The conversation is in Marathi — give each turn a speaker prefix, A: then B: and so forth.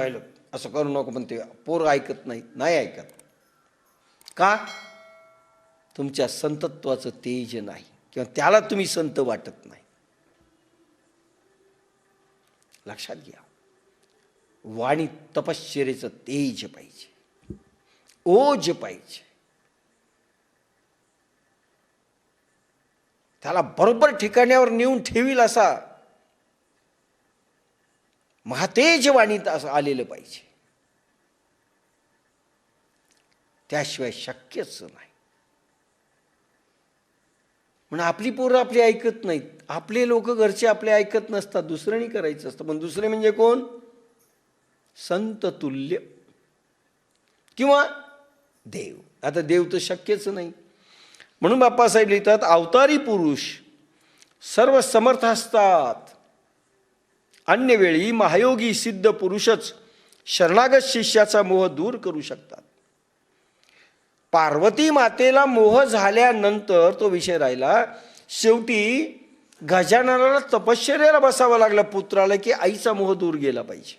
A: राहिलं असं करू नको, पण ते पोर ऐकत नाही ऐकत. का? तुमच्या संतत्वाचं तेज नाही, किंवा त्याला तुम्ही संत वाटत नाही. लक्षात घ्या, वाणी तपश्चर्येचं तेज पाहिजे, ओज पाहिजे. त्याला बरोबर ठिकाण्यावर नेऊन ठेवील असा महातेज वाणीत असं आलेलं पाहिजे. त्याशिवाय शक्यच नाही. म्हणून आपली पोरं आपली ऐकत नाहीत, आपले लोक घरचे आपले ऐकत नसतात, दुसऱ्यानी करायचं असतं. पण दुसरे म्हणजे कोण? संत तुल्य किंवा देव. आता देव तर शक्यच नाही. म्हणून बाप्पासाहेब लिहितात, अवतारी पुरुष सर्व समर्थ असतात, अन्य वेळी महायोगी सिद्ध पुरुषच शरणागत शिष्याचा मोह दूर करू शकतात. पार्वती मातेला मोह झाल्यानंतर तो विषय राहिला. शेवटी गजाननाला तपश्चर्याला बसावं लागलं पुत्राला, की आईचा मोह दूर गेला पाहिजे.